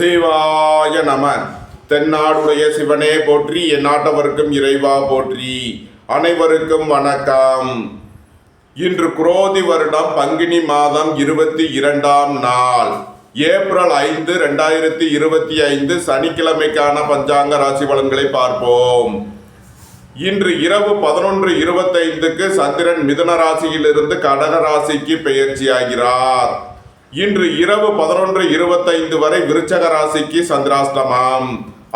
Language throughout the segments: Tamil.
சிவாய நம. தென்னாடுடைய சிவனே போற்றி, என் நாட்டவருக்கும் இறைவா போற்றி. அனைவருக்கும் வணக்கம். இன்று குரோதி வருடம் பங்குனி மாதம் 22ஆம் நாள், ஏப்ரல் 5, 2025 சனிக்கிழமைக்கான பஞ்சாங்க ராசி பலன்களை பார்ப்போம். இன்று இரவு 11:25க்கு சந்திரன் மிதுன ராசியிலிருந்து கடக ராசிக்கு பெயர்ச்சியாகிறார். இன்று இரவு 11:25 வரை விருச்சக ராசிக்கு சந்திராஷ்டமம்,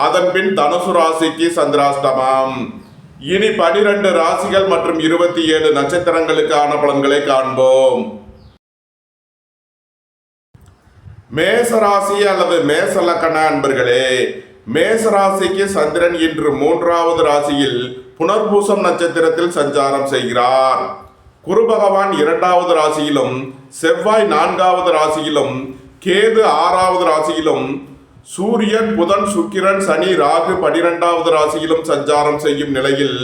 அதன் பின் தனுசு ராசிக்கு சந்திராஷ்டமம். இனி 12 ராசிகள் மற்றும் 27 நட்சத்திரங்களுக்கான பலன்களை காண்போம். மேசராசி அல்லது மேசலக்கண அன்பர்களே, மேசராசிக்கு சந்திரன் இன்று 3வது ராசியில் புனர்பூசம் நட்சத்திரத்தில் சஞ்சாரம் செய்கிறார். குரு பகவான் 2வது ராசியிலும், செவ்வாய் 4வது ராசியிலும், கேது 6வது ராசியிலும், சூரியன், புதன், சுக்கிரன், சனி, ராகு 12வது ராசியிலும் சஞ்சாரம் செய்யும் நிலையில்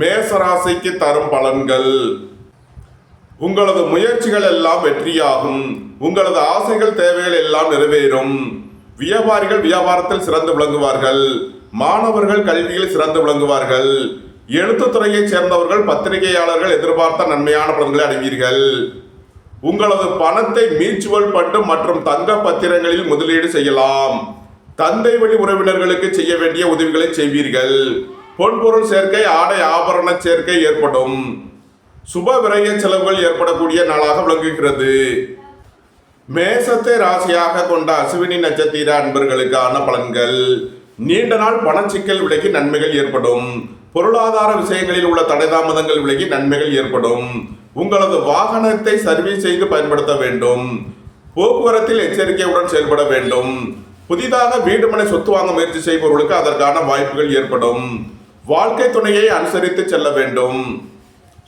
மேசராசிக்கு தரும் பலன்கள்: உங்களது முயற்சிகள் எல்லாம் வெற்றியாகும். உங்களது ஆசைகள், தேவைகள் எல்லாம் நிறைவேறும். வியாபாரிகள் வியாபாரத்தில் சிறந்து விளங்குவார்கள். மாணவர்கள் கல்வியில் சிறந்து விளங்குவார்கள். எழுத்துத்துறையைச் சேர்ந்தவர்கள், பத்திரிகையாளர்கள் எதிர்பார்த்த நன்மையான பலன்களை அடைவீர்கள். உங்களது பணத்தை மியூச்சுவல் ஃபண்ட் மற்றும் தங்க பத்திரங்களில் முதலீடு செய்யலாம். தந்தை வழி உறவினர்களுக்கு செய்ய வேண்டிய உதவிகளை செய்வீர்கள். பொன்பொருள் சேர்க்கை, ஆடை ஆபரண சேர்க்கை ஏற்படும். சுப விரய செலவுகள் ஏற்படக்கூடிய நாளாக விளங்குகிறது. மேசத்தை ராசியாக கொண்ட அசுவினி நட்சத்திர அன்பர்களுக்கான பலன்கள்: நீண்ட நாள் பணச்சிக்கல் விலகி நன்மைகள் ஏற்படும். பொருளாதார விஷயங்களில் உள்ள தடைதாமதங்கள் விலகி நன்மைகள் ஏற்படும். உங்களது வாகனத்தை சர்வீஸ் செய்து பயன்படுத்த வேண்டும். போக்குவரத்தில் எச்சரிக்கையுடன் செயல்பட வேண்டும். புதிதாக வீடு மனை சொத்து வாங்க முயற்சி செய்பவர்களுக்கு அதற்கான வாய்ப்புகள் ஏற்படும். வாழ்க்கை துணையை அனுசரித்து செல்ல வேண்டும்.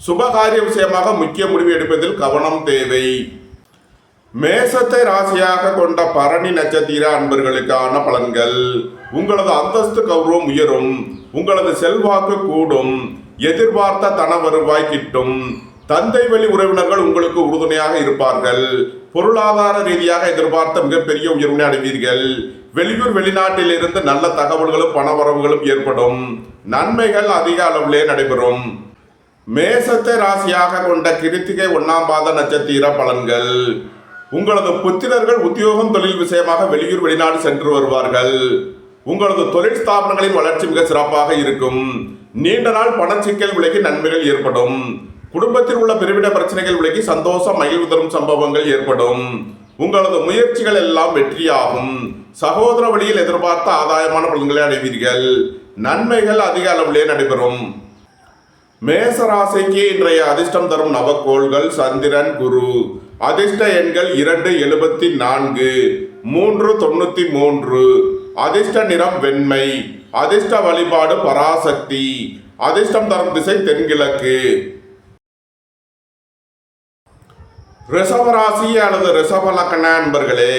சுபகாரிய விஷயமாக முக்கிய முடிவு எடுப்பதில் கவனம் தேவை. மேசத்தை ராசியாக கொண்ட பரணி நட்சத்திர அன்பர்களுக்கான பலன்கள்: உங்களது அந்தஸ்து கௌரவம் உயரும். உங்களது செல்வாக்கு கூடும். எதிர்பார்த்த தன வருவாய் கிட்டும். தந்தை வழி உறவினர்கள் உங்களுக்கு உறுதுணையாக இருப்பார்கள். பொருளாதார ரீதியாக எதிர்பார்த்த மிகப்பெரிய உயர்வினை அடைவீர்கள். வெளியூர் வெளிநாட்டில் இருந்து நல்ல தகவல்களும் பணவரவுகளும் ஏற்படும். நன்மைகள் அதிக அளவிலே நடைபெறும். மேசத்தை ராசியாக கொண்ட கிருத்திகை 1ஆம் பாத நட்சத்திர பலன்கள்: உங்களது புத்திரர்கள் உத்தியோகம், தொழில் விஷயமாக வெளியூர் வெளிநாடு சென்று வருவார்கள். உங்களது தொழில் ஸ்தாபனங்களின் வளர்ச்சி மிக சிறப்பாக இருக்கும். நீண்ட நாள் பணச்சிக்கல் விலகி நன்மைகள் ஏற்படும். குடும்பத்தில் உள்ள பிரிவின பிரச்சனைகள் விலகி சந்தோஷம், மகிழ்வு தரும் சம்பவங்கள் ஏற்படும். உங்களது முயற்சிகள் எல்லாம் வெற்றியாகும். சகோதர வழியில் எதிர்பார்த்த ஆதாயமான பலன்களை அடைவீர்கள். நன்மைகள் அதிக அளவிலே நடைபெறும். மேசராசிக்கு இன்றைய அதிர்ஷ்டம் தரும் நவக்கோள்கள்: சந்திரன், குரு. அதிர்ஷ்ட எண்கள் 2, 74, 3, 93. அதிர்ஷ்ட நிறம் வெண்மை. அதிர்ஷ்ட வழிபாடு பராசக்தி. அதிர்ஷ்டம் தரும் திசை தென்கிழக்கு. ரிஷபராசி அல்லது ரிஷபலக்கண அன்பர்களே,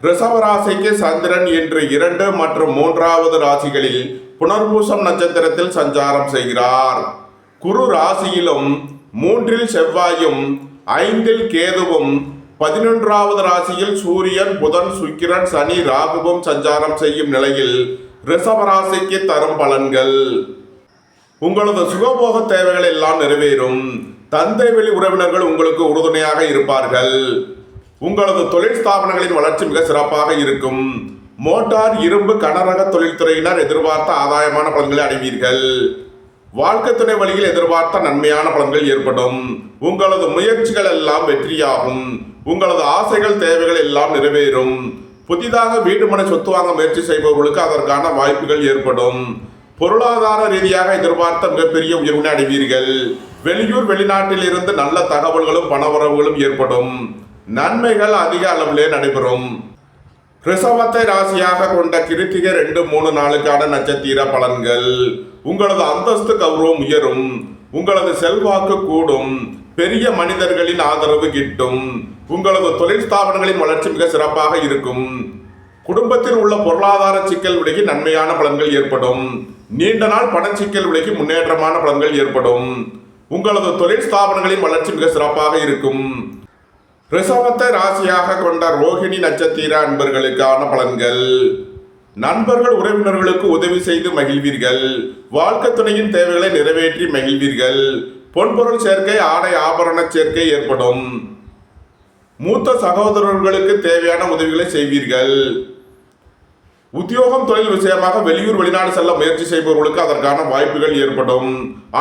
ரிஷபராசிக்கு சந்திரன் இன்று 2 மற்றும் 3வது ராசிகளில் புனர்பூசம் நட்சத்திரத்தில் சஞ்சாரம் செய்கிறார். குரு ராசியிலும், 3இல் செவ்வாயும், 5இல் கேதுவும், 11வது ராசியில் சூரியன், புதன், சுக்கிரன், சனி, ராகுவும் சஞ்சாரம் செய்யும் நிலையில் ரிஷபராசிக்கு தரும் பலன்கள்: உங்களது சுகபோக தேவைகள் எல்லாம் நிறைவேறும். தந்தை வழி உறவினர்கள் உங்களுக்கு உறுதுணையாக இருப்பார்கள். உங்களது தொழில் ஸ்தாபனங்களின் வளர்ச்சி மிக சிறப்பாக இருக்கும். மோட்டார், இரும்பு, கனரக தொழில்துறையினர் எதிர்பார்த்த ஆதாயமான பலன்களை அடைவீர்கள். வாழ்க்கை துணை வழியில் எதிர்பார்த்த நன்மையான பலன்கள் ஏற்படும். உங்களது முயற்சிகள் எல்லாம் வெற்றியாகும். உங்களது ஆசைகள், தேவைகள் எல்லாம் நிறைவேறும். புதிதாக வீடு மனை சொத்து வாங்க முயற்சி செய்பவர்களுக்கு அதற்கான வாய்ப்புகள் ஏற்படும். பொருளாதார ரீதியாக எதிர்பார்த்த மிகப்பெரிய உயர்வினை அடைவீர்கள். வெளியூர் வெளிநாட்டில் இருந்து நல்ல தகவல்களும் பணவரவுகளும் ஏற்படும். நன்மைகள் அதிக அளவிலே நடைபெறும். ரிஷபத்தை ராசியாக கொண்ட கிருத்திகை 2, 3 நாளுக்கான நட்சத்திர பலன்கள்: உங்களது அந்தஸ்து கௌரவம் உயரும். உங்களது செல்வாக்கு கூடும். பெரிய மனிதர்களின் ஆதரவு கிட்டும். உங்களது தொழில் ஸ்தாபனங்களின் வளர்ச்சி மிக சிறப்பாக இருக்கும். குடும்பத்தில் உள்ள பொருளாதார சிக்கல் விலகி நன்மையான பலன்கள் ஏற்படும். நீண்ட நாள் பணச்சிக்கல் விலகி முன்னேற்றமான பலன்கள் ஏற்படும். உங்களது தொழில் ஸ்தாபனங்களின் வளர்ச்சி மிக சிறப்பாக இருக்கும். ரிஷபத்தை ராசியாக கொண்ட ரோகிணி நட்சத்திர அன்பர்களுக்கான பலன்கள். நண்பர்கள் உறவினர்களுக்கு உதவி செய்து மகிழ்வீர்கள். வாழ்க்கை துணையின் தேவைகளை நிறைவேற்றி மகிழ்வீர்கள். பொன்பொருள் சேர்க்கை, ஆடை ஆபரண சேர்க்கை ஏற்படும். மூத்த சகோதரர்களுக்கு தேவையான உதவிகளை செய்வீர்கள். உத்தியோகம் தொழில் விஷயமாக வெளியூர் வெளிநாடு செல்ல முயற்சி செய்பவர்களுக்கு அதற்கான வாய்ப்புகள் ஏற்படும்.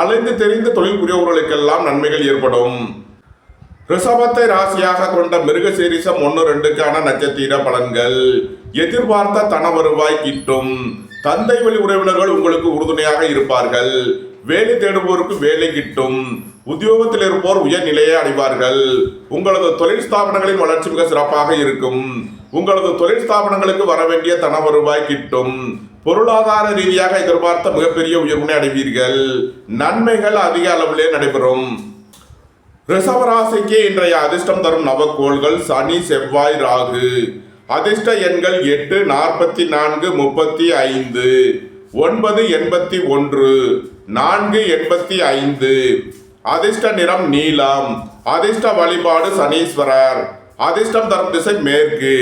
அலைந்து தெரிந்த தொழில் புரியவர்களுக்கெல்லாம் நன்மைகள் ஏற்படும். ரிஷபத்தை ராசியாக கொண்ட மிருகசீரிசம் 1-2க்கான நட்சத்திர பலன்கள். எதிர்பார்த்த தன வருவாய் கிட்டும். தந்தை வழி உறவினர்கள் உங்களுக்கு உறுதுணையாக இருப்பார்கள். வேலை தேடுவோருக்கு வேலை கிட்டும். உத்தியோகத்தில் இருப்போர் உயர்நிலையை அடைவார்கள். உங்களது தொழில் ஸ்தாபனங்களின் வளர்ச்சி மிக சிறப்பாக இருக்கும். உங்களது தொழில் ஸ்தாபனங்களுக்கு வர வேண்டிய தன வருவாய் கிட்டும். பொருளாதார ரீதியாக எதிர்பார்த்த மிகப்பெரிய உயர்வினை அடைவீர்கள். நன்மைகள் அதிக அளவிலே நடைபெறும். ரிஷபராசிக்கு இன்றைய அதிர்ஷ்டம் தரும் நவக்கோள்கள் சனி, செவ்வாய், ராகு. அதிர்ஷ்ட எண்கள் 8, 44, 35, 9, 81, 4, 85. அதிர்ஷ்ட நிறம் நீலம். அதிர்ஷ்ட வழிபாடு சனீஸ்வரர். அதிர்ஷ்டம் தரும் திசை மேற்கு.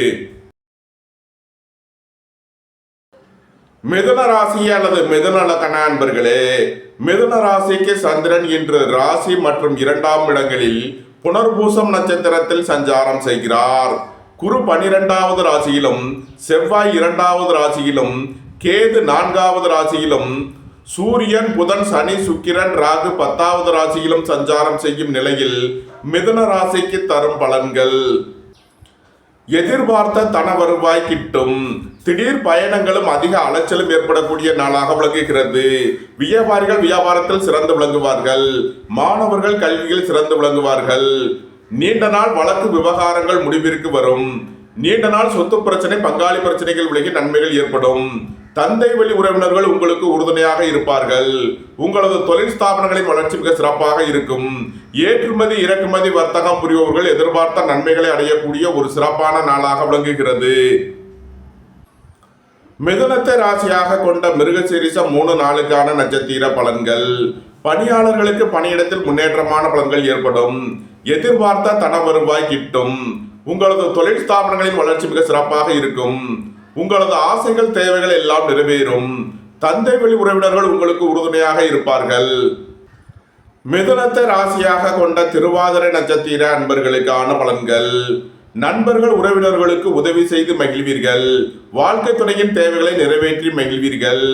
மிதுன ராசி அல்லது மிதுன லக்ன அன்பர்களே, மிதுன ராசிக்கு சந்திரன் இன்று ராசி மற்றும் 2ஆம் இடங்களில் புனர்பூசம் நட்சத்திரத்தில் சஞ்சாரம் செய்கிறார். குரு 12வது ராசியிலும், செவ்வாய் 2வது ராசியிலும், கேது 4வது ராசியிலும், சூரியன், புதன், சனி, சுக்கிரன், ராகு 10வது ராசியிலும் சஞ்சாரம் செய்யும் நிலையில் மிதுன ராசிக்கு தரும் பலன்கள். எதிர்பார்த்த தன வருவாய் கிட்டும். திடீர் பயணங்களும் அதிக அலைச்சலும் ஏற்படக்கூடிய நாளாக விளங்குகிறது. வியாபாரிகள் வியாபாரத்தில் சிறந்து விளங்குவார்கள். மாணவர்கள் கல்வியில் சிறந்து விளங்குவார்கள். நீண்ட நாள் வழக்கு விவகாரங்கள் முடிவிற்கு வரும். நீண்ட நாள் சொத்து பிரச்சனை, பங்காளி பிரச்சனைகள் விலகி நன்மைகள் ஏற்படும். தந்தை வழி உறவினர்கள் உங்களுக்கு உறுதுணையாக இருப்பார்கள். உங்களது தொழில் ஸ்தாபனங்களின் வளர்ச்சி மிக சிறப்பாக இருக்கும். ஏற்றுமதி இறக்குமதி வர்த்தகம் புரிபவர்கள் எதிர்பார்த்த நன்மைகளை அடையக்கூடிய ஒரு சிறப்பான நாளாக விளங்குகிறது. மிதுனத்தை ராசியாக கொண்ட மிருகசீரிசம் 3-4க்கான நட்சத்திர பலன்கள். பணியாளர்களுக்கு பணியிடத்தில் முன்னேற்றமான பலன்கள் ஏற்படும். எதிர்பார்த்த தன வருவாய் கிட்டும். உங்களது தொழில் ஸ்தாபனங்களின் வளர்ச்சி மிக சிறப்பாக இருக்கும். உங்களது ஆசைகள் தேவைகள் எல்லாம் நிறைவேறும். தந்தை வழி உறவினர்கள் உங்களுக்கு உறுதுணையாக இருப்பார்கள். மிதுனத்தை ராசியாக கொண்ட திருவாதிரை நட்சத்திர அன்பர்களுக்கான பலன்கள். நண்பர்கள் உறவினர்களுக்கு உதவி செய்து மகிழ்வீர்கள். வாழ்க்கை துணையின் தேவைகளை நிறைவேற்றி மகிழ்வீர்கள்.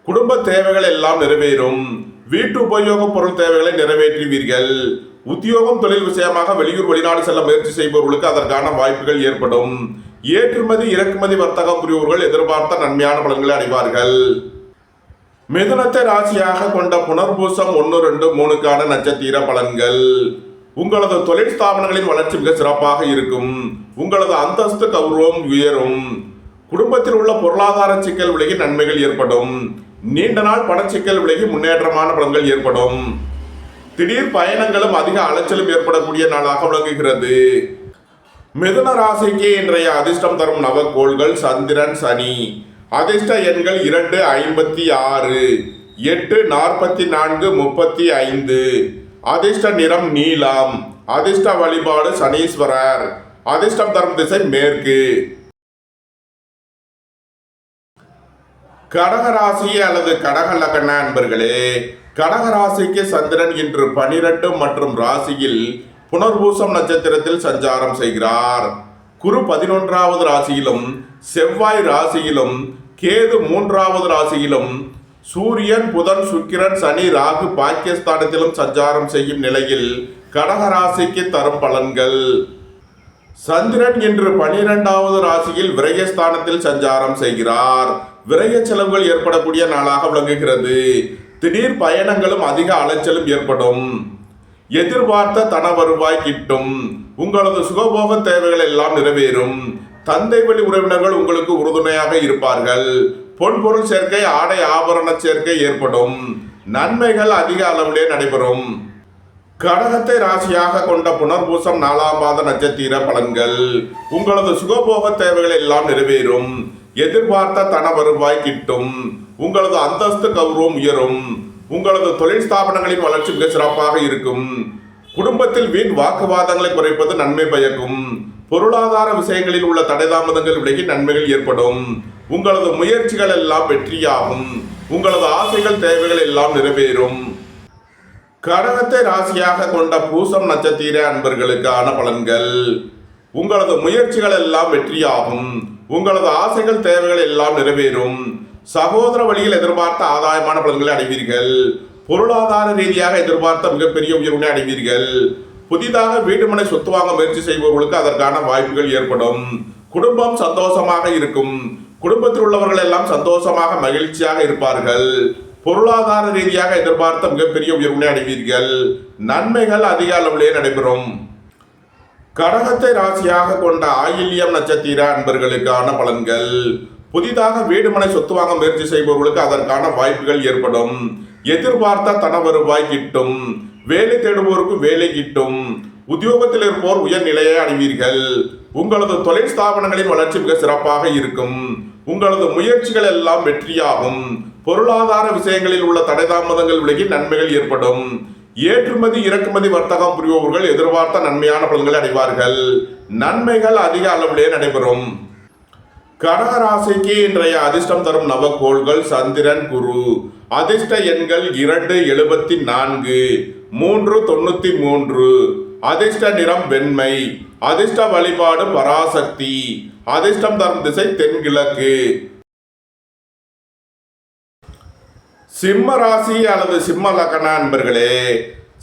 குடும்ப தேவைகள் எல்லாம் நிறைவேறும். வீட்டு உபயோக பொருள் தேவைகளை நிறைவேற்றுவீர்கள். உத்தியோகம் தொழில் விஷயமாக வெளியூர் வெளிநாடு செல்ல முயற்சி செய்பவர்களுக்கு அதற்கான வாய்ப்புகள் ஏற்படும். ஏற்றுமதி இறக்குமதி வர்த்தகம் புரிபவர்கள் எதிர்பார்த்த நன்மையான பலன்களை அடைவார்கள். மிதுனத்தை ராசியாக கொண்ட புனர்பூசம் 1-2-3க்கான நட்சத்திர பலன்கள். உங்களது தொழில் ஸ்தாபனங்களின் வளர்ச்சி மிக சிறப்பாக இருக்கும். உங்களது அந்தஸ்து கௌரவம் உயரும். குடும்பத்தில் உள்ள பொருளாதார சிக்கல் விலகி நன்மைகள் ஏற்படும். நீண்ட நாள் பணச்சிக்கல் விலகி முன்னேற்றமான பலன்கள் ஏற்படும். திடீர் பயணங்களும் அதிக அலைச்சலும் ஏற்படக்கூடிய நாளாக விளங்குகிறது. மிதுன ராசிக்கு இன்றைய அதிர்ஷ்டம் தரும் நவக்கோள்கள் சந்திரன், சனி. அதிர்ஷ்ட எண்கள் 2, 56, 8, 44, 35. அதிர்ஷ்ட நிறம் நீலம். அதிர்ஷ்ட வழிபாடு சனீஸ்வரர். அதிர்ஷ்டம் தரும் திசை மேற்கு. கடகராசி அல்லது கடக லக்ன அன்பர்களே, கடகராசிக்கு சந்திரன் இன்று 12 மற்றும் ராசியில் புனர்பூசம் நட்சத்திரத்தில் சஞ்சாரம் செய்கிறார். குரு 11வது ராசியிலும், செவ்வாய் ராசியிலும், கேது 3வது ராசியிலும், சூரியன், புதன், சுக்கிரன், சனி, ராகு பாக்கியஸ்தானத்திலும் சஞ்சாரம் செய்யும் நிலையில் கடகராசிக்கு தரும் பலன்கள். சந்திரன் இன்று 12வது ராசியில் விரயஸ்தானத்தில் சஞ்சாரம் செய்கிறார். விரய செலவுகள் ஏற்படக்கூடிய நாளாக விளங்குகிறது. திடீர் பயணங்களும் அதிக அலைச்சலும் ஏற்படும். எதிர்பார்த்த தன வருவாய் கிட்டும். உங்களது சுகபோக தேவைகள் எல்லாம் நிறைவேறும். தந்தை வழி உறவினர்கள் உங்களுக்கு உறுதுணையாக இருப்பார்கள். பொன்பொருள் சேர்க்கை, ஆடை ஆபரண சேர்க்கை ஏற்படும். நன்மைகள் அதிக அளவிலே நடைபெறும். கடகத்தை ராசியாக கொண்ட புனர்பூசம் 4ஆம் பாத நட்சத்திர பலன்கள். உங்களது சுகபோக தேவைகள் எல்லாம் நிறைவேறும். எதிர்பார்த்த தன வருவாய் கிட்டும். உங்களது அந்தஸ்து கௌரவம் உயரும். உங்களது தொழில் ஸ்தாபனங்களின் வளர்ச்சி மிக சிறப்பாக இருக்கும். குடும்பத்தில் வீண் வாக்குவாதங்களை குறைப்பது நன்மை பயக்கும். பொருளாதார விஷயங்களில் உள்ள தடைதாமதங்கள் விலகி நன்மைகள் ஏற்படும். உங்களது முயற்சிகள் எல்லாம் வெற்றியாகும். உங்களது ஆசைகள் தேவைகள் எல்லாம் நிறைவேறும். கடகத்தை ராசியாக கொண்ட பூசம் நட்சத்திர அன்பர்களுக்கான பலன்கள். உங்களது முயற்சிகள் எல்லாம் வெற்றியாகும். உங்களது ஆசைகள் தேவைகள் எல்லாம் நிறைவேறும். சகோதர வழியில் எதிர்பார்த்த ஆதாயமான பலன்களை அடைவீர்கள். பொருளாதார ரீதியாக எதிர்பார்த்த மிகப்பெரிய உயர்வினை அடைவீர்கள். புதிதாக வீடுமனை சொத்து வாங்க முயற்சி செய்பவர்களுக்கு அதற்கான வாய்ப்புகள் ஏற்படும். குடும்பம் சந்தோஷமாக இருக்கும். குடும்பத்தில் உள்ளவர்கள் எல்லாம் சந்தோஷமாக மகிழ்ச்சியாக இருப்பார்கள். பொருளாதார ரீதியாக எதிர்பார்த்த மிகப்பெரிய உயர்வினை அடைவீர்கள். நன்மைகள் அதிக அளவிலே நடைபெறும். கடகத்தை ராசியாக கொண்ட ஆயில்யம் நட்சத்திர அன்பர்களுக்கான பலன்கள். புதிதாக வீடுமனை சொத்து வாங்க முயற்சி செய்பவர்களுக்கு அதற்கான வாய்ப்புகள் ஏற்படும். எதிர்பார்த்த தன வருவாய் கிட்டும். வேலை தேடுவோருக்கு வேலை கிட்டும். உத்தியோகத்தில் இருப்போர் உயர்நிலையை அடைவீர்கள். உங்களது தொழில் ஸ்தாபனங்களின் வளர்ச்சி மிக சிறப்பாக இருக்கும். உங்களது முயற்சிகள் எல்லாம் வெற்றியாகும். பொருளாதார விஷயங்களில் உள்ள தடைதாமதங்கள் விலகி நன்மைகள் ஏற்படும். ஏற்றுமதி இறக்குமதி வர்த்தகம் புரிபவர்கள் எதிர்பார்த்த நன்மையான பலன்களை அடைவார்கள். நன்மைகள் அதிக அளவிலே நடைபெறும். கடகராசிக்கு இன்றைய அதிர்ஷ்டம் தரும் நவக்கோள்கள் சந்திரன், குரு. அதிர்ஷ்ட எண்கள் 274, 393. அதிர்ஷ்ட நிறம் வெண்மை. அதிர்ஷ்ட வழிபாடு பராசக்தி. அதிர்ஷ்டம் தரும் திசை தென்கிழக்கு. சிம்ம ராசி அல்லது சிம்ம லக்ன அன்பர்களே,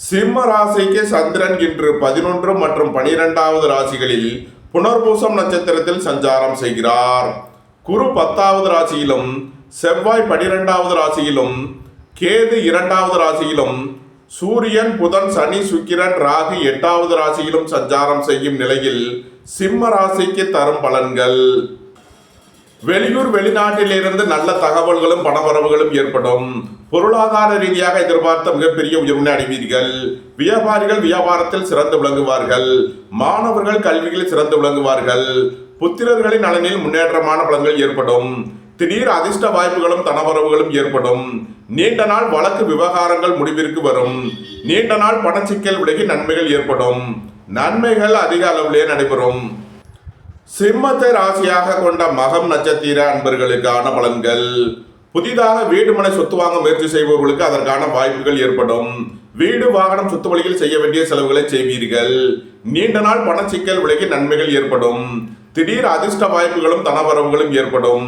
சிம்ம ராசிக்கு சந்திரன் இன்று 11 மற்றும் 12வது ராசிகளில் புனர்பூசம் நட்சத்திரத்தில் சஞ்சாரம் செய்கிறார். குரு 10வது ராசியிலும், செவ்வாய் 12வது ராசியிலும், கேது 2வது ராசியிலும், சூரியன், புதன், சனி, சுக்கிரன், ராகு 8வது ராசியிலும் சஞ்சாரம் செய்யும் நிலையில் சிம்ம ராசிக்கு தரும் பலன்கள். வெளியூர் வெளிநாட்டிலிருந்து நல்ல தகவல்களும் பணவரவுகளும் ஏற்படும். பொருளாதார ரீதியாக எதிர்பார்த்த மிகப்பெரிய உயர்வினை அடைவீர்கள். வியாபாரிகள் வியாபாரத்தில் சிறந்து விளங்குவார்கள். மாணவர்கள் கல்வியில் சிறந்து விளங்குவார்கள். புத்திரர்களின் நலனில் முன்னேற்றமான பலன்கள் ஏற்படும். திடீர் அதிர்ஷ்ட வாய்ப்புகளும் தனவரவுகளும் ஏற்படும். நீண்ட நாள் வழக்கு விவகாரங்கள் முடிவிற்கு வரும். நீண்ட நாள் பணச்சிக்கல் விலகி நன்மைகள் ஏற்படும். நன்மைகள் அதிக அளவிலே நடைபெறும். சிம்மத்தை ராசியாக கொண்ட மகம் நட்சத்திர அன்பர்களுக்கான பலன்கள். புதிதாக வீடுமனை சொத்து வாங்க முயற்சி செய்பவர்களுக்கு அதற்கான வாய்ப்புகள் ஏற்படும். வீடு வாகனம் சொத்து வழியில் செய்ய வேண்டிய செலவுகளை செய்வீர்கள். நீண்ட நாள் பணச்சிக்கல் விலகி நன்மைகள் ஏற்படும். திடீர் அதிர்ஷ்ட வாய்ப்புகளும் தனவரவுகளும் ஏற்படும்.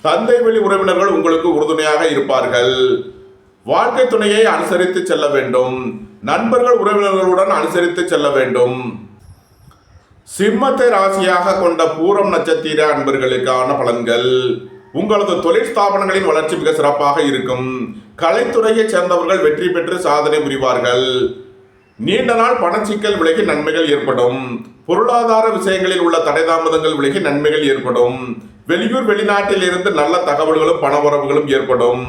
தந்தை வழி உறவினர்கள் உங்களுக்கு உறுதுணையாக இருப்பார்கள். வாழ்க்கை துணையை அனுசரித்து செல்ல வேண்டும். நண்பர்கள் உறவினர்களுடன் அனுசரித்து செல்ல வேண்டும். சிம்மத்தை ராசியாக கொண்ட பூரம் நட்சத்திர அன்பர்களுக்கான பலன்கள். உங்களது தொழில் ஸ்தாபனங்களின் வளர்ச்சி மிக சிறப்பாக இருக்கும். கலைத்துறையை சேர்ந்தவர்கள் வெற்றி பெற்று சாதனை புரிவார்கள். நீண்ட நாள் பணச்சிக்கல் விலகி நன்மைகள் ஏற்படும். பொருளாதார விஷயங்களில் உள்ள தடைதாமதங்கள் விலகி நன்மைகள் ஏற்படும். வெளியூர் வெளிநாட்டில் இருந்து நல்ல தகவல்களும் பணவரவுகளும் ஏற்படும்.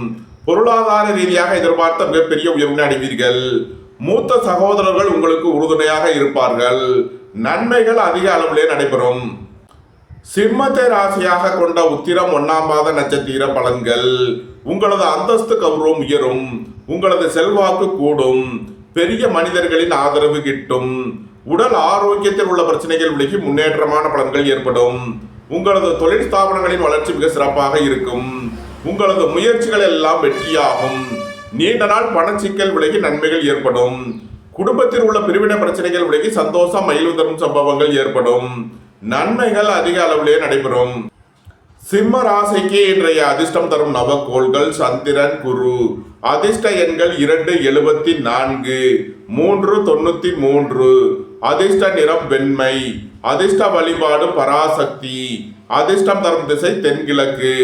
பொருளாதார ரீதியாக எதிர்பார்த்த மிகப்பெரிய உயர்வினை அடைவீர்கள். மூத்த சகோதரர்கள் உங்களுக்கு உறுதுணையாக இருப்பார்கள். நன்மைகள் அதிக அளவிலே நடைபெறும். சிம்மத்தை ராசியாக கொண்ட உத்திரம் 1ஆம் பாத நட்சத்திர பலன்கள். உங்களது அந்தஸ்து கௌரவம் உயரும். உங்களது செல்வாக்கு கூடும். பெரிய மனிதர்களின் ஆதரவு கிட்டும். உடல் ஆரோக்கியத்தில் உள்ள பிரச்சனைகள் விலகி முன்னேற்றமான பலன்கள் ஏற்படும். உங்களது தொழில் ஸ்தாபனங்களின் வளர்ச்சி மிக சிறப்பாக இருக்கும். உங்களது முயற்சிகள் எல்லாம் வெற்றியாகும். நீண்ட நாள் பணச்சிக்கல் விலகி நன்மைகள் ஏற்படும். குடும்பத்தில் உள்ள பிரிவினை பிரச்சனைகள் விலகி சந்தோஷம் மகிழ்வு தரும் சம்பவங்கள் ஏற்படும். நன்மைகள் அதிக அளவிலே நடைபெறும். சிம்ம ராசிக்கு இன்றைய அதிர்ஷ்டம் தரும் நவக்கோள்கள் சந்திரன், குரு. அதிர்ஷ்ட எண்கள் 274, 393. அதிர்ஷ்ட நிறம் வெண்மை. அதிர்ஷ்ட வழிபாடு பராசக்தி. அதிர்ஷ்டம் தரும் திசை தென்கிழக்கு.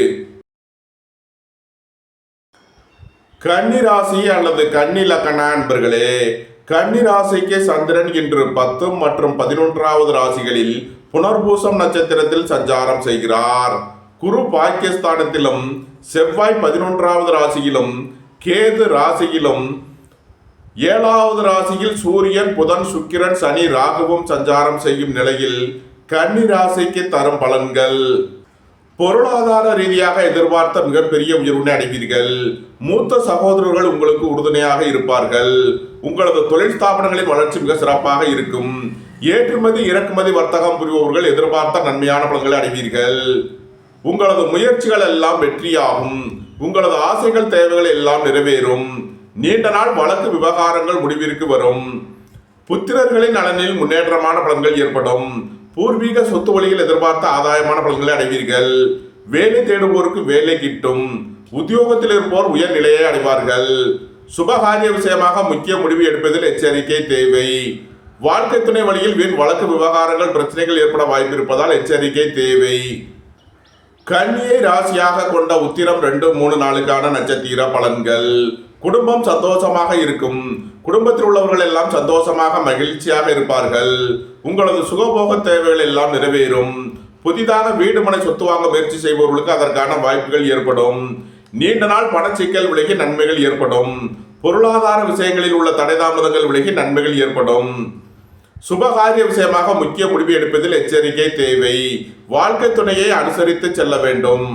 கன்னி ராசி அல்லது கன்னி லக்ன அன்பர்களே, கன்னி ராசிக்கு சந்திரன் இன்று 10 மற்றும் 11வது ராசிகளில் புனர்பூசம் நட்சத்திரத்தில் சஞ்சாரம் செய்கிறார். குரு பாக்கியஸ்தானத்திலும், செவ்வாய் 11வது ராசியிலும், கேது ராசியிலும், 7வது ராசியில் சூரியன், புதன், சுக்கிரன், சனி, ராகுவும் சஞ்சாரம் செய்யும் நிலையில் கன்னி ராசிக்கு தரும் பலன்கள். பொருளாதார ரீதியாக எதிர்பார்த்த மிகப்பெரிய உயர்வினை அடைவீர்கள். மூத்த சகோதரர்கள் உங்களுக்கு உறுதுணையாக இருப்பார்கள். உங்களது தொழில் ஸ்தாபனங்களின் வளர்ச்சி மிக சிறப்பாக இருக்கும். ஏற்றுமதி இறக்குமதி வர்த்தகம் புரிபவர்கள் எதிர்பார்த்த நன்மையான பலன்களை அடைவீர்கள். உங்களது முயற்சிகள் எல்லாம் வெற்றியாகும். உங்களது ஆசைகள் தேவைகள் எல்லாம் நிறைவேறும். நீண்ட நாள் வழக்கு விவகாரங்கள் முடிவிற்கு வரும். புத்திரர்களின் நலனில் முன்னேற்றமான பலன்கள் ஏற்படும். பூர்வீக சொத்து வழியில் எதிர்பார்த்த ஆதாயமான பலன்களை அடைவீர்கள். வேலை தேடுவோருக்கு வேலை கிட்டும். உத்தியோகத்தில் இருப்போர் உயர் நிலையை அடைவார்கள். சுபகாரிய விஷயமாக முக்கிய முடிவு எடுப்பதில் எச்சரிக்கை தேவை. வாழ்க்கை துணை வழியில் வீண் வழக்கு விவகாரங்கள் பிரச்சனைகள் ஏற்பட வாய்ப்பு இருப்பதால் எச்சரிக்கை தேவை. கன்னியை ராசியாக கொண்ட உத்திரம் 2, 3 நாளுக்கான நட்சத்திர பலன்கள். குடும்பம் சந்தோஷமாக இருக்கும். குடும்பத்தில் உள்ளவர்கள் எல்லாம் சந்தோஷமாக மகிழ்ச்சியாக இருப்பார்கள். உங்களது சுகபோக தேவைகள் எல்லாம் நிறைவேறும். புதிதாக வீடு மனை சொத்து வாங்க முயற்சி செய்பவர்களுக்கு அதற்கான வாய்ப்புகள் ஏற்படும். நீண்ட நாள் பணச்சிக்கல் விலகி நன்மைகள் ஏற்படும். பொருளாதார விஷயங்களில் உள்ள தடைதாமதங்கள் விலகி நன்மைகள் ஏற்படும். சுபகாரிய விஷயமாக முக்கிய முடிவு எடுப்பதில் எச்சரிக்கை தேவை. வாழ்க்கை துணையை அனுசரித்து செல்ல வேண்டும்.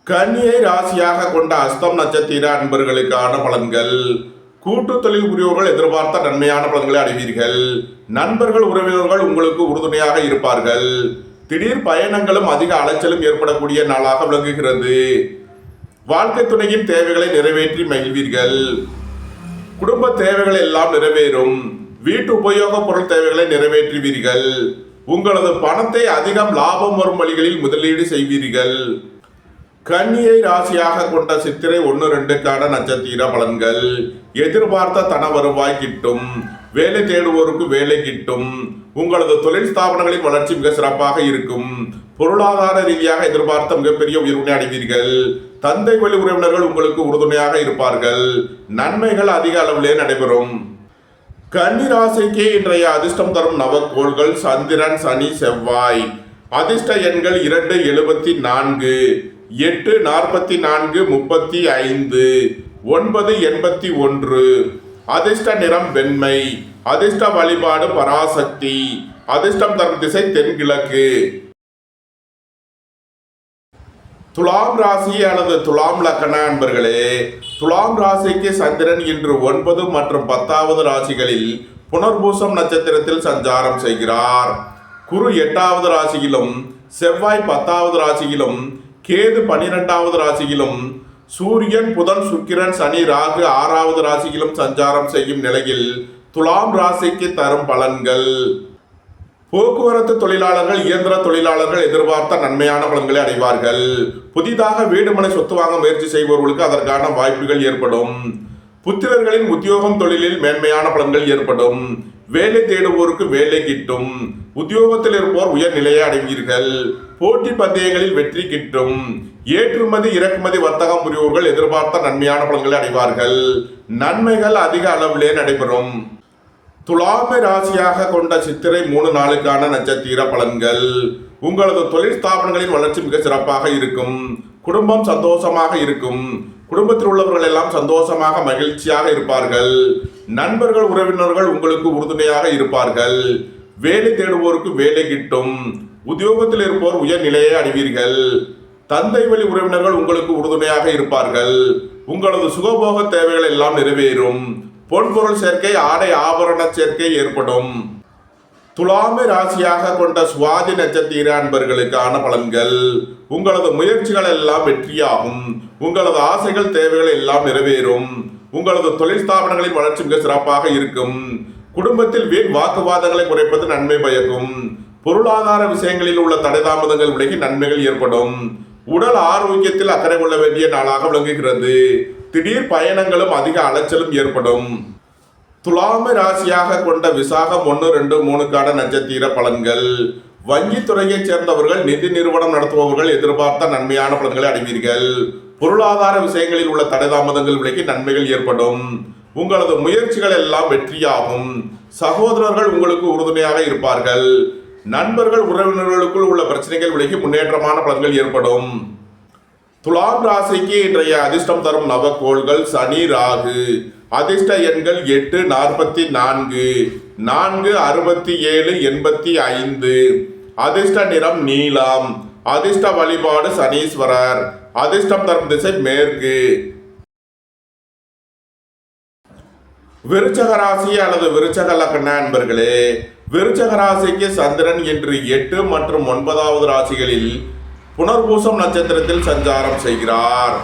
கன்னியை ராசியாக கொண்ட அஸ்தம் நட்சத்திர அன்பர்களுக்கான பலன்கள். கூட்டு தொழில் புரியோர்கள் எதிர்பார்த்த நன்மையான பலன்களை அடைவீர்கள். நண்பர்கள் உறவினர்கள் உங்களுக்கு உறுதுணையாக இருப்பார்கள். திடீர் பயணங்களும் அதிக அலைச்சலும் ஏற்படக்கூடிய நாளாக விளங்குகிறது. வாழ்க்கை துணையின் தேவைகளை நிறைவேற்றி மகிழ்வீர்கள். குடும்ப தேவைகள் எல்லாம் நிறைவேறும். வீட்டு உபயோக பொருள் தேவைகளை நிறைவேற்றுவீர்கள். உங்களது பணத்தை அதிகம் லாபம் வரும் வழிகளில் முதலீடு செய்வீர்கள். கன்னியை ராசியாக கொண்ட சித்திரை 1, 2க்கான நட்சத்திர பலன்கள். எதிர்பார்த்த தன வருவாய் கிட்டும். வேலை தேடுவோருக்கு வேலை கிட்டும். உங்களது தொழில் ஸ்தாபனங்களின் வளர்ச்சி மிக சிறப்பாக இருக்கும். பொருளாதார ரீதியாக எதிர்பார்த்த மிகப்பெரிய உயர்வினை அடைவீர்கள். தந்தை வழி உறவினர்கள் உங்களுக்கு உறுதுணையாக இருப்பார்கள். நன்மைகள் அதிக அளவிலே நடைபெறும். கன்னி ராசிக்கு இன்றைய அதிர்ஷ்டம் தரும் நவக்கோள்கள் சந்திரன், சனி, செவ்வாய். அதிர்ஷ்ட எண்கள் 2, 74, 8, 44, 35, 9, 81. அதிர்ஷ்ட நிறம் வெண்மை. அதிர்ஷ்ட வழிபாடு பராசக்தி. அதிர்ஷ்டம் தரும் திசை தென்கிழக்கு. துலாம் ராசி அல்லது துலாம் லக்ன அன்பர்களே, துலாம் ராசிக்கு சந்திரன் இன்று 9 மற்றும் 10வது ராசிகளில் புனர்பூசம் நட்சத்திரத்தில் சஞ்சாரம் செய்கிறார். குரு 8வது ராசியிலும், செவ்வாய் 10வது ராசியிலும், கேது 12வது ராசியிலும், சூரியன், புதன், சுக்கிரன், சனி, ராகு 6வது ராசியிலும் சஞ்சாரம் செய்யும் நிலையில் துலாம் ராசிக்கு தரும் பலன்கள். போக்குவரத்து தொழிலாளர்கள், இயந்திர தொழிலாளர்கள் எதிர்பார்த்த நன்மையான பலன்களை அடைவார்கள். புதிதாக வீடு மனை சொத்து வாங்க முயற்சி செய்பவர்களுக்கு அதற்கான வாய்ப்புகள் ஏற்படும். புத்திரர்களின் உத்தியோகம் தொழிலில் மேன்மையான பலன்கள் ஏற்படும். வேலை தேடுவோருக்கு வேலை கிட்டும். உத்தியோகத்தில் இருப்போர் உயர் நிலையை அடைவீர்கள். போட்டி பந்தயங்களில் வெற்றி கிட்டும். ஏற்றுமதி இறக்குமதி வர்த்தகம் புரிவோர்கள் எதிர்பார்த்த நன்மையான பலன்களை அடைவார்கள். நன்மைகள் அதிக அளவிலே நடைபெறும். துலாமை ராசியாக கொண்ட சித்திரை 3 நாளுக்கான நட்சத்திர பலன்கள். உங்களது தொழில் ஸ்தாபனங்களின் வளர்ச்சி மிக சிறப்பாக இருக்கும். குடும்பம் சந்தோஷமாக இருக்கும். குடும்பத்தில் உள்ளவர்கள் எல்லாம் சந்தோஷமாக மகிழ்ச்சியாக இருப்பார்கள். நண்பர்கள் உறவினர்கள் உங்களுக்கு உறுதுணையாக இருப்பார்கள். வேலை தேடுவோருக்கு வேலை கிட்டும். உத்தியோகத்தில் இருப்போர் உயர் நிலையை அடைவீர்கள். தந்தை வழி உறவினர்கள் உங்களுக்கு உறுதுணையாக இருப்பார்கள். உங்களது சுகபோக தேவைகள் எல்லாம் நிறைவேறும். பொன்பொருள் சேர்க்கை, ஆடை ஆபரண சேர்க்கை ஏற்படும். துலாமை ராசியாக கொண்ட சுவாதி நட்சத்திர அன்பர்களுக்கான பலன்கள். உங்களது முயற்சிகள் எல்லாம் வெற்றியாகும். உங்களது ஆசைகள் தேவைகள் எல்லாம் நிறைவேறும். உங்களது தொழில் ஸ்தாபனங்களின் வளர்ச்சி மிக சிறப்பாக இருக்கும். குடும்பத்தில் வீண் வாக்குவாதங்களை குறைப்பது நன்மை பயக்கும். பொருளாதார விஷயங்களில் உள்ள தடைதாமதங்கள் விலகி நன்மைகள் ஏற்படும். உடல் ஆரோக்கியத்தில் அக்கறை கொள்ள வேண்டிய நாளாக விளங்குகிறது. திடீர் பயணங்களும் அதிக அலைச்சலும் ஏற்படும். துலாமை ராசியாக கொண்ட விசாகம் 1, 2, 3க்கான நட்சத்திர பலன்கள். வங்கித்துறையைச் சேர்ந்தவர்கள், நிதி நிறுவனம் நடத்துபவர்கள் எதிர்பார்த்த நன்மையான பலன்களை அடைவீர்கள். பொருளாதார விஷயங்களில் உள்ள தடைதாமதங்கள் விலகி நன்மைகள் ஏற்படும். உங்களது முயற்சிகள் எல்லாம் வெற்றியாகும். சகோதரர்கள் உங்களுக்கு உறுதுணையாக இருப்பார்கள். நண்பர்கள் உறவினர்களுக்குள் உள்ள பிரச்சனைகள் விலகி முன்னேற்றமான பலன்கள் ஏற்படும். துலாம் ராசிக்கு இன்றைய அதிர்ஷ்டம் தரும் நவக்கோள்கள் சனி, ராகு. அதிர்ஷ்ட எண்கள் 8, 44, 4, 67, 85. அதிர்ஷ்ட நிறம் நீலம். அதிர்ஷ்ட வழிபாடு சனீஸ்வரர். அதிர்ஷ்டம் தரும் திசை மேற்கு. விருச்சக ராசி அல்லது விருச்சக லக்ன அன்பர்களே, விருச்சக ராசிக்கு சந்திரன் இன்று 8 மற்றும் 9வது ராசிகளில் புனர்பூசம் நட்சத்திரத்தில் சஞ்சாரம் செய்கிறார்.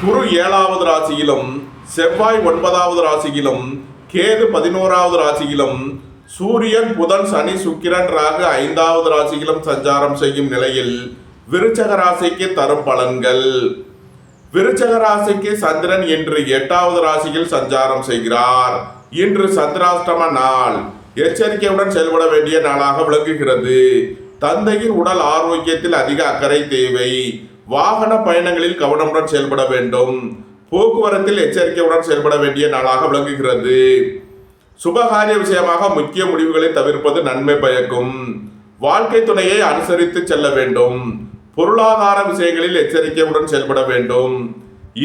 குரு 7வது ராசியிலும், செவ்வாய் 9வது ராசியிலும், கேது 11வது ராசியிலும், சூரியன் புதன் சனி சுக்கிரன் ராகு 5வது ராசியிலும் சஞ்சாரம் செய்யும் நிலையில் விருச்சக ராசிக்கு தரும் பலன்கள். விருச்சக ராசிக்கு சந்திரன் இன்று 8வது ராசியில் சஞ்சாரம் செய்கிறார். இன்று சந்திராஷ்டம நாள். எச்சரிக்கையுடன் செயல்பட வேண்டிய நாளாக விளங்குகிறது. தந்தையின் உடல் ஆரோக்கியத்தில் அதிக அக்கறை தேவை. வாகன பயணங்களில் கவனமுடன் செயல்பட வேண்டும். போக்குவரத்தில் எச்சரிக்கையுடன் செயல்பட வேண்டிய நாளாக விளங்குகிறது. சுபகாரிய விஷயமாக முக்கிய முடிவுகளை தவிர்ப்பது நன்மை பயக்கும். வாழ்க்கை துணையை அனுசரித்து செல்ல வேண்டும். பொருளாதார விஷயங்களில் எச்சரிக்கையுடன் செயல்பட வேண்டும்.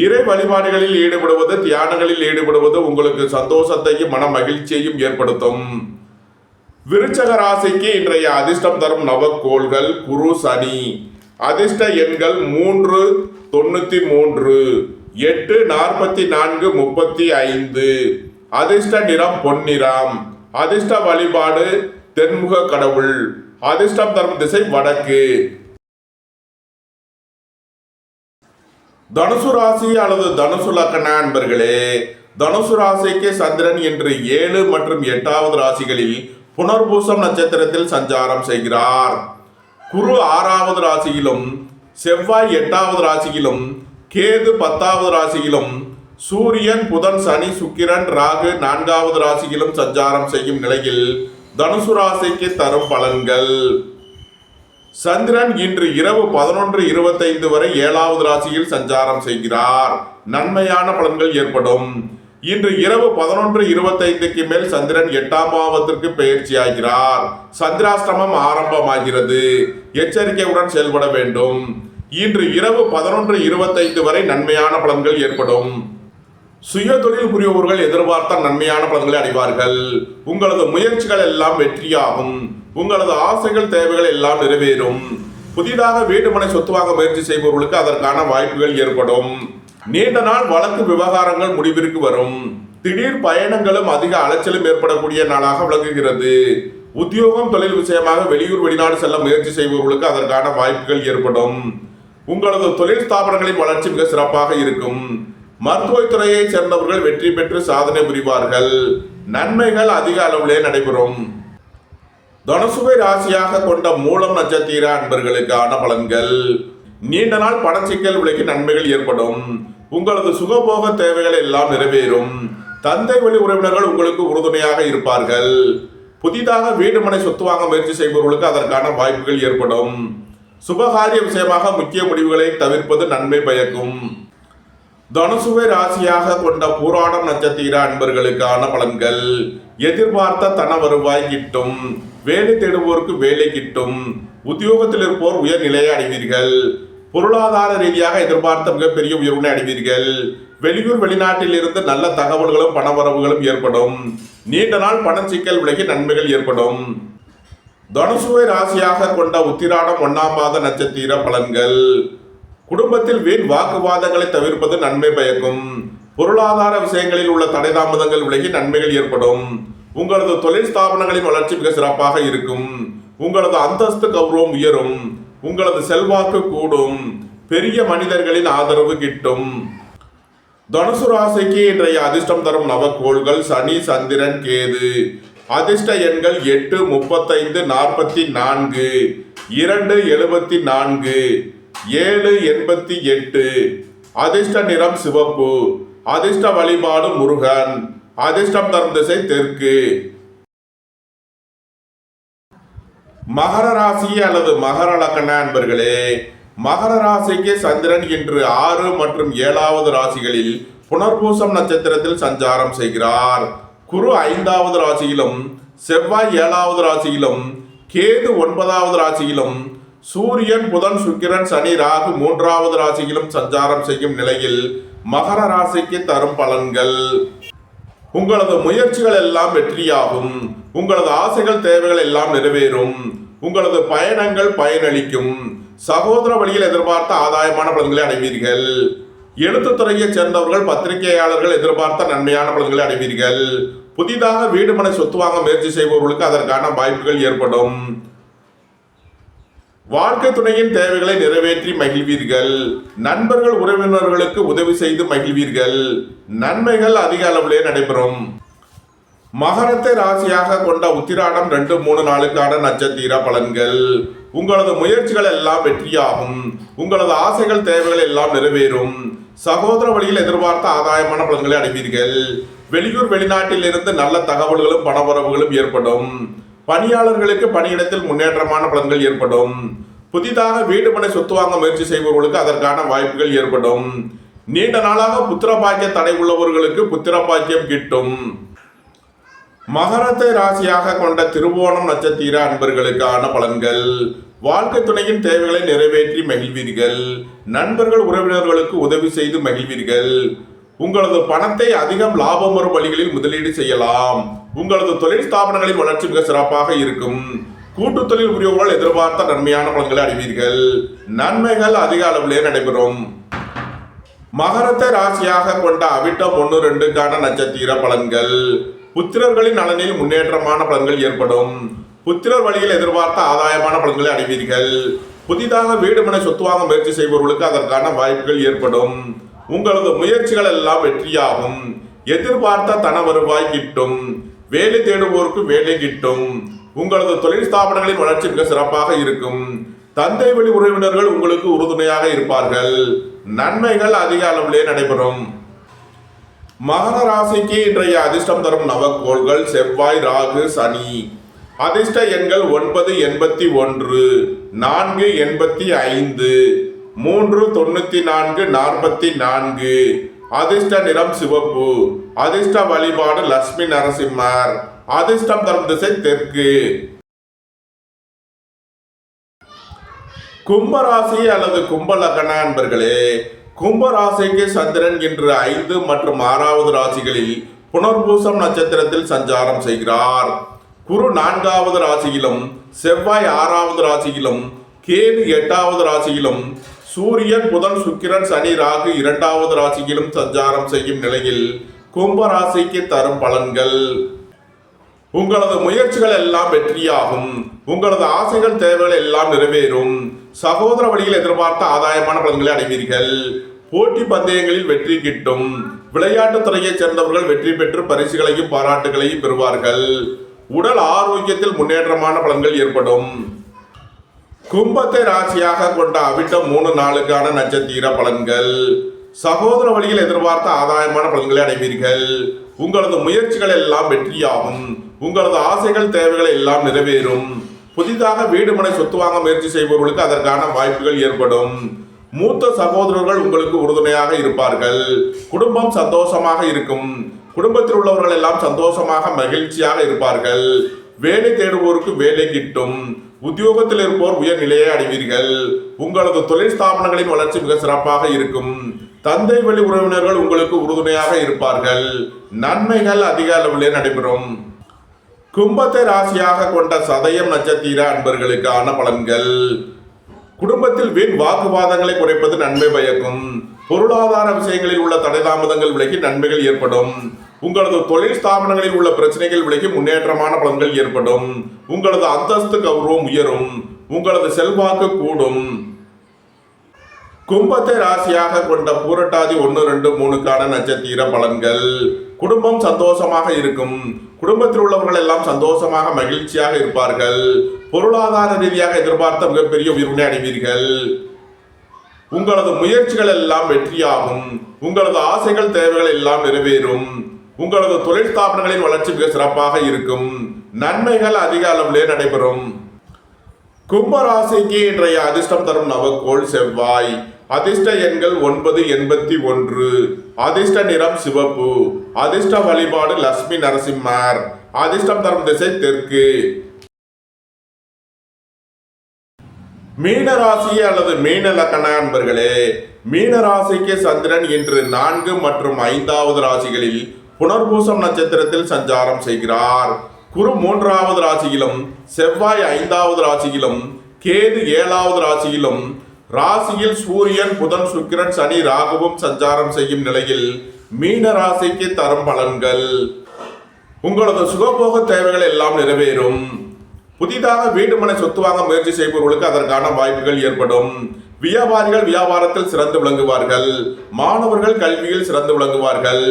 இறை வழிபாடுகளில் ஈடுபடுவது, தியானங்களில் ஈடுபடுவது உங்களுக்கு சந்தோஷத்தையும் மன மகிழ்ச்சியையும் ஏற்படுத்தும். விருச்சக ராசிக்கு இன்றைய அதிர்ஷ்டம் தரும் நவக்கோள்கள் குரு சனி. அதிர்ஷ்ட எண்கள் 3, 93, 8, 44, 35. அதிர்ஷ்ட நிறம் பொன்னிறம். அதிர்ஷ்ட வழிபாடு தென்முக கடவுள். அதிர்ஷ்டம் தரும் திசை வடக்கு. தனுசு ராசி அல்லது தனுசு லக்ன அன்பர்களே, தனுசு ராசிக்கு சந்திரன் இன்று 7 மற்றும் 8வது ராசிகளில் புனர்பூசம் நட்சத்திரத்தில் சஞ்சாரம் செய்கிறார். குரு 6வது ராசியிலும், செவ்வாய் 8வது ராசியிலும், கேது 10வது ராசியிலும், சூரியன் புதன் சனி சுக்கிரன் ராகு 4வது ராசியிலும் சஞ்சாரம் செய்யும் நிலையில் தனுசு ராசிக்கு தரும் பலன்கள். சந்திரன் இன்று இரவு 11:25 வரை 7வது ராசியில் சஞ்சாரம் செய்கிறார். நன்மையான பலன்கள் ஏற்படும். இன்று இரவு 11:25க்கு மேல் சந்திரன் 8ஆம் பாவத்திற்கு பெயர்ச்சியாகிறார். சந்திராஷ்டமம் ஆரம்பமாகிறது. எச்சரிக்கையுடன் செயல்பட வேண்டும். இன்று இரவு 11:25 வரை நன்மையான பலன்கள் ஏற்படும். சுய தொழில் புரிபவர்கள் எதிர்பார்த்த நன்மையான பலன்களை அடைவார்கள். உங்களது முயற்சிகள் எல்லாம் வெற்றியாகும். உங்களது ஆசைகள் தேவைகள் எல்லாம் நிறைவேறும். புதிதாக வீடு மனை சொத்து வாங்க முயற்சி செய்பவர்களுக்கு அதற்கான வாய்ப்புகள் ஏற்படும். நீண்ட நாள் வழக்கு விவகாரங்கள் முடிவிற்கு வரும். திடீர் பயணங்களும் அதிக அலைச்சலும் ஏற்படக்கூடிய நாளாக விளங்குகிறது. உத்தியோகம் தொழில் விஷயமாக வெளியூர் வெளிநாடு செல்ல முயற்சி செய்பவர்களுக்கு அதற்கான வாய்ப்புகள் ஏற்படும். உங்களது தொழில் ஸ்தாபனங்களின் வளர்ச்சி மிக சிறப்பாக இருக்கும். மருத்துவத்துறையை சேர்ந்தவர்கள் வெற்றி பெற்று சாதனை புரிவார்கள். நன்மைகள் அதிக அளவிலே நடைபெறும். தனுசுவை ராசியாக கொண்ட மூலம் நட்சத்திர அன்பர்களுக்கான பலன்கள். நீண்ட நாள் பணச்சிக்கல் விலகி நன்மைகள் ஏற்படும். உங்களது சுகபோக தேவைகள் எல்லாம் நிறைவேறும். தந்தை வழி உறவினர்கள் உங்களுக்கு உறுதுணையாக இருப்பார்கள். புதிதாக வீடு மனை சொத்து வாங்க முயற்சி செய்பவர்களுக்கு அதற்கான வாய்ப்புகள் ஏற்படும். சுபகாரிய விஷயமாக முக்கிய முடிவுகளை தவிர்ப்பது நன்மை பயக்கும். தனுசுவை ராசியாக கொண்ட பூராடம் நட்சத்திர அன்பர்களுக்கான பலன்கள். எதிர்பார்த்த தன வருவாய் கிட்டும். வேலை தேடுவோருக்கு வேலை கிட்டும். உத்தியோகத்தில் இருப்போர் உயர்நிலையை அடைவீர்கள். பொருளாதார ரீதியாக எதிர்பார்த்த மிகப்பெரிய உயர்வினை அடைவீர்கள். வெளியூர் வெளிநாட்டில் இருந்து நல்ல தகவல்களும் பணவரவுகளும் ஏற்படும். நீண்ட நாள் பண சிக்கல் விலகி நன்மைகள் ஏற்படும். தனுசுவை ராசியாக கொண்ட உத்திராடம் 1ஆம் பாத நட்சத்திர பலன்கள். குடும்பத்தில் வீண் வாக்குவாதங்களை தவிர்ப்பது நன்மை பயக்கும். பொருளாதார விஷயங்களில் உள்ள தடை தாமதங்கள் விலகி நன்மைகள் ஏற்படும். உங்களது தொழில் ஸ்தாபனங்களின் வளர்ச்சி மிக சிறப்பாக இருக்கும். உங்களது அந்தஸ்து கௌரவம் உயரும். உங்களது செல்வாக்கு கூடும். பெரிய மனிதர்களின் ஆதரவு கிட்டும். தனுசு ராசிக்கு இன்றைய அதிர்ஷ்டம் தரும் நவக்கோள்கள் சனி, சந்திரன், கேது. அதிர்ஷ்ட எண்கள் 8, 35, 44, 2, 74, 7, 88. அதிர்ஷ்ட நிறம் சிவப்பு. அதிர்ஷ்ட வழிபாடு முருகன். அதிர்ஷ்டம் தரும் திசை தெற்கு. மகர ராசி அல்லது மகர லக்ன அன்பர்களே, மகர ராசிக்கு சந்திரன் இன்று 6 மற்றும் 7வது ராசிகளில் புனர்பூசம் நட்சத்திரத்தில் சஞ்சாரம் செய்கிறார். குரு 5வது ராசியிலும், செவ்வாய் 7வது ராசியிலும், கேது 9வது ராசியிலும், சூரியன் புதன் சுக்கிரன் சனி ராகு 3வது ராசியிலும் சஞ்சாரம் செய்யும் நிலையில் மகர ராசிக்கு தரும் பலன்கள். உங்களது முயற்சிகள் எல்லாம் வெற்றியாகும். உங்களது ஆசைகள் தேவைகள் எல்லாம் நிறைவேறும். உங்களது பயணங்கள் பயனளிக்கும். சகோதர வழியில் எதிர்பார்த்த ஆதாயமான பலன்களை அடைவீர்கள். எழுத்துத்துறையை சேர்ந்தவர்கள் பத்திரிகையாளர்கள் எதிர்பார்த்த நன்மையான பலன்களை அடைவீர்கள். புதிதாக வீடு மனை சொத்து வாங்க முயற்சி செய்பவர்களுக்கு அதற்கான வாய்ப்புகள் ஏற்படும். வாழ்க்கை துணையின் தேவைகளை நிறைவேற்றி மகிழ்வீர்கள். நண்பர்கள் உறவினர்களுக்கு உதவி செய்து மகிழ்வீர்கள். நன்மைகள் அதிக அளவிலே நடைபெறும். மகரத்தை ராசியாக கொண்ட உத்திராடம் 2-3 நாளுக்கான நட்சத்திர பலன்கள். உங்களது முயற்சிகள் எல்லாம் வெற்றியாகும். உங்களது ஆசைகள் தேவைகள் எல்லாம் நிறைவேறும். சகோதர வழியில் எதிர்பார்த்த ஆதாயமான பலன்களை அடைவீர்கள். வெளியூர் வெளிநாட்டில் இருந்து நல்ல தகவல்களும் பணவரவுகளும் ஏற்படும். பணியாளர்களுக்கு பணியிடத்தில் முன்னேற்றமான பலன்கள் ஏற்படும். புதிதாக வீடு மனை சொத்து வாங்க முயற்சி செய்பவர்களுக்கு அதற்கான வாய்ப்புகள் ஏற்படும். நீண்ட நாளாக புத்திர பாக்கிய தடை உள்ளவர்களுக்கு புத்திர பாக்கியம் கிட்டும். மகரத்தை ராசியாக கொண்ட திருவோணம் நட்சத்திர அன்பர்களுக்கான பலன்கள். வாழ்க்கை துணையின் தேவைகளை நிறைவேற்றி மகிழ்வீர்கள். நண்பர்கள் உறவினர்களுக்கு உதவி செய்து மகிழ்வீர்கள். உங்களது பணத்தை அதிகம் லாபம் வரும் வழிகளில் முதலீடு செய்யலாம். உங்களது தொழில் ஸ்தாபனங்களின் வளர்ச்சி மிக சிறப்பாக இருக்கும். கூட்டு தொழில் புரிபவர்கள் எதிர்பார்த்த நன்மையான பலன்களை அடைவீர்கள். நன்மைகள் அதிக அளவிலே நடைபெறும். மகரத்தை ராசியாக கொண்ட அவிட்டம் 1-2க்கான நட்சத்திர பலன்கள். புத்திரர்களின் நலனில் முன்னேற்றமான பலன்கள் ஏற்படும். புத்திரர் வழியில் எதிர்பார்த்த ஆதாயமான பலன்களை அடைவீர்கள். புதிதாக வீடு மனை சொத்து வாங்க முயற்சி செய்பவர்களுக்கு அதற்கான வாய்ப்புகள் ஏற்படும். உங்களது முயற்சிகள் எல்லாம் வெற்றியாகும். எதிர்பார்த்த தன வருவாய் கிட்டும். வேலை தேடுவோருக்கு வேலை கிட்டும். உங்களது தொழில் ஸ்தாபனங்களின் வளர்ச்சி மிக சிறப்பாக இருக்கும். தந்தை வழி உறவினர்கள் உங்களுக்கு உறுதுணையாக இருப்பார்கள். நன்மைகள் அதிக அளவிலே நடைபெறும். மகர ராசிக்கு இன்றைய அதிர்ஷ்டம் தரும் நவக்கோள்கள் செவ்வாய், ராகு, சனி. அதிர்ஷ்ட எண்கள் 9-81, 4-85, 3-94-44. அதிர்ஷ்ட நிறம் சிவப்பு. அதிர்ஷ்ட வழிபாடு லட்சுமி நரசிம்மர். அதிர்ஷ்டம் தரும் திசை தெற்கு. கும்பராசி அல்லது கும்ப லக்ன அன்பர்களே, கும்பராசிக்கு சந்திரன் இன்று 5 மற்றும் 6வது ராசிகளில் புனர்பூசம் நட்சத்திரத்தில் சஞ்சாரம் செய்கிறார். குரு 4வது ராசியிலும், செவ்வாய் 6வது ராசியிலும், கேது 8வது ராசியிலும், சூரியன், புதன், சுக்கிரன், சனி, ராகு 2வது ராசியிலும் சஞ்சாரம் செய்யும் நிலையில் கும்பராசிக்கு தரும் பலன்கள். உங்களது முயற்சிகள் எல்லாம் வெற்றியாகும். உங்களது ஆசைகள் தேவைகள் எல்லாம் நிறைவேறும். சகோதர வழியில் எதிர்பார்த்த ஆதாயமான பலன்களை அடைவீர்கள். போட்டி பந்தயங்களில் வெற்றி கிட்டும். விளையாட்டுத் துறையைச் சேர்ந்தவர்கள் வெற்றி பெற்று பரிசுகளையும் பாராட்டுகளையும் பெறுவார்கள். உடல் ஆரோக்கியத்தில் முன்னேற்றமான பலன்கள் ஏற்படும். கும்பத்தை ராசியாக கொண்ட அவிட்டம் 3 நாளுக்கான நட்சத்திர பலன்கள். சகோதர வழியில் எதிர்பார்த்த ஆதாயமான பலன்களை அடைவீர்கள். உங்களது முயற்சிகள் எல்லாம் வெற்றியாகும். உங்களது ஆசைகள் தேவைகள் எல்லாம் நிறைவேறும். புதிதாக வீடு மனை சொத்து வாங்க முயற்சி செய்பவர்களுக்கு அதற்கான வாய்ப்புகள் ஏற்படும். மூத்த சகோதரர்கள் உங்களுக்கு உறுதுணையாக இருப்பார்கள். குடும்பம் சந்தோஷமாக இருக்கும். குடும்பத்தில் உள்ளவர்கள் எல்லாம் சந்தோஷமாக மகிழ்ச்சியாக இருப்பார்கள். வேலை தேடுவோருக்கு வேலை கிட்டும். உத்தியோகத்தில் இருப்போர் உயர் நிலையை அடைவீர்கள். உங்களது தொழில் ஸ்தாபனங்களின் வளர்ச்சி மிக சிறப்பாக இருக்கும். தந்தை வழி உறவினர்கள் உங்களுக்கு உறுதுணையாக இருப்பார்கள். நன்மைகள் அதிக அளவிலே நடைபெறும். கும்பத்தை ராசியாக கொண்ட சதயம் நட்சத்திர அன்பர்களுக்கான பலன்கள். குடும்பத்தில் வீண் வாக்குவாதங்களை குறைப்பது நன்மை பயக்கும். பொருளாதார விஷயங்களில் உள்ள தடை தாமதங்கள் விலகி நன்மைகள் ஏற்படும். உங்களது தொழில் ஸ்தாபனங்களில் உள்ள பிரச்சனைகள் விலகி முன்னேற்றமான பலன்கள் ஏற்படும். உங்களது அந்தஸ்து கௌரவம் உயரும். உங்களது செல்வாக்கு கூடும். கும்பத்தை ராசியாக கொண்ட பூரட்டாதி 1-2-3க்கான நட்சத்திர பலன்கள். குடும்பம் சந்தோஷமாக இருக்கும். குடும்பத்தில் உள்ளவர்கள் எல்லாம் சந்தோஷமாக மகிழ்ச்சியாக இருப்பார்கள். பொருளாதார ரீதியாக எதிர்பார்த்த மிகப்பெரிய உயர்வினை அடைவீர்கள். உங்களது முயற்சிகள் எல்லாம் வெற்றியாகும். உங்களது ஆசைகள் தேவைகள் எல்லாம் நிறைவேறும். உங்களது தொழில் ஸ்தாபனங்களின் வளர்ச்சி மிக சிறப்பாக இருக்கும். நன்மைகள் அதிக அளவிலே நடைபெறும். கும்பராசிக்கு இன்றைய அதிர்ஷ்டம் தரும் நவக்கோள் செவ்வாய். அதிர்ஷ்ட எண்கள் 9-81. அதிர்ஷ்ட நிறம் சிவப்பு. அதிர்ஷ்ட வழிபாடு லட்சுமி நரசிம்மர். அதிர்ஷ்டம் தரும் திசை தெற்கு. மீனராசி அல்லது மீன லக்ன அன்பர்களே, மீனராசிக்கு சந்திரன் இன்று 4 மற்றும் 5வது ராசிகளில் புனர்பூசம் நட்சத்திரத்தில் சஞ்சாரம் செய்கிறார். குரு 3வது ராசியிலும் செவ்வாய் 5வது ராசியிலும் கேது 7வது ராசியிலும் ராசியில் சூரியன் புதன் சுக்கிரன் சனி ராகுவும் சஞ்சாரம் செய்யும் நிலையில் மீன ராசிக்கு தரும் பலன்கள். உங்களது சுகபோக தேவைகள் எல்லாம் நிறைவேறும். புதிதாக வீடு மனை சொத்து வாங்க முயற்சி செய்பவர்களுக்கு அதற்கான வாய்ப்புகள் ஏற்படும். வியாபாரிகள் வியாபாரத்தில் சிறந்து விளங்குவார்கள். மாணவர்கள் கல்வியில் சிறந்து விளங்குவார்கள்.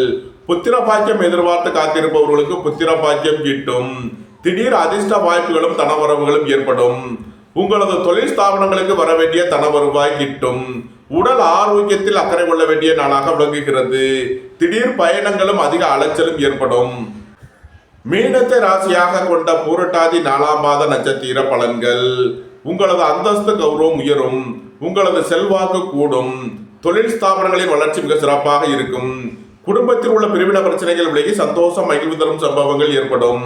புத்திர பாக்கியம் எதிர்பார்த்து காத்திருப்பவர்களுக்கு புத்திர பாக்கியம் கிட்டும். திடீர் அதிர்ஷ்ட வாய்ப்புகளும் தனவரவுகளும் ஏற்படும். உங்களது தொழில் ஸ்தாபனங்களுக்கு வர வேண்டிய தன வருவாய் கிட்டும். உடல் ஆரோக்கியத்தில் அக்கறை கொள்ள வேண்டிய நாளாக விளங்குகிறது. திடீர் பயணங்களும் அதிக அலைச்சலும் ஏற்படும். மீனத்தை ராசியாக கொண்ட பூரட்டாதி 4ஆம் மாத நட்சத்திர பலன்கள். உங்களது அந்தஸ்து கௌரவம் உயரும். உங்களது செல்வாக்கு கூடும். தொழில் ஸ்தாபனங்களின் வளர்ச்சி மிக சிறப்பாக இருக்கும். குடும்பத்தில் உள்ள பிரிவின பிரச்சனைகள் விலகி சந்தோஷம் மகிழ்வு தரும் சம்பவங்கள் ஏற்படும்.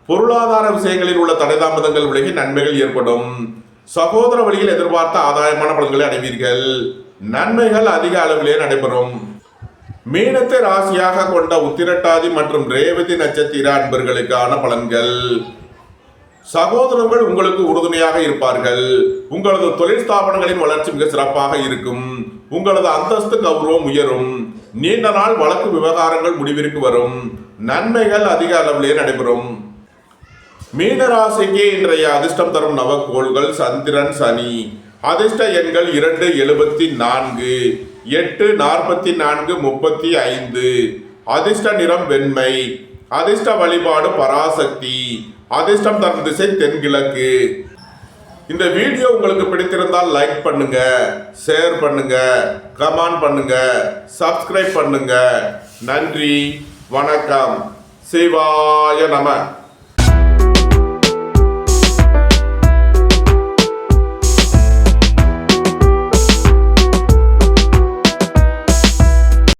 பொருளாதார விஷயங்களில் உள்ள தடைதாமதங்கள் விலகி நன்மைகள் ஏற்படும். சகோதர வழியில் எதிர்பார்த்த ஆதாயமான பலன்களை அடைவீர்கள். நன்மைகள் அதிக அளவிலே நடைபெறும். மீனத்தை ராசியாக கொண்ட உத்திரட்டாதி மற்றும் ரேவதி நட்சத்திர அன்பர்களுக்கான பலன்கள். சகோதரர்கள் உங்களுக்கு உறுதுணையாக இருப்பார்கள். உங்களது தொழில் ஸ்தாபனங்களின் வளர்ச்சி மிக சிறப்பாக இருக்கும். உங்களது அந்தஸ்து கௌரவம் உயரும். நீண்ட நாள் வழக்கு விவகாரங்கள் முடிவிற்கு வரும். நன்மைகள் அதிக அளவிலே நடைபெறும். மீனராசிக்கு இன்றைய அதிர்ஷ்டம் தரும் நவக்கோள்கள் சந்திரன் சனி. அதிர்ஷ்ட எண்கள் 2 74 8 44 35. அதிர்ஷ்ட நிறம் வெண்மை. அதிர்ஷ்ட வழிபாடு பராசக்தி. அதிர்ஷ்டம் தரும் திசை தென்கிழக்கு. இந்த வீடியோ உங்களுக்கு பிடித்திருந்தால் லைக் பண்ணுங்க, ஷேர் பண்ணுங்க, கமெண்ட் பண்ணுங்க, சப்ஸ்கிரைப் பண்ணுங்க. நன்றி, வணக்கம். சிவாய நம.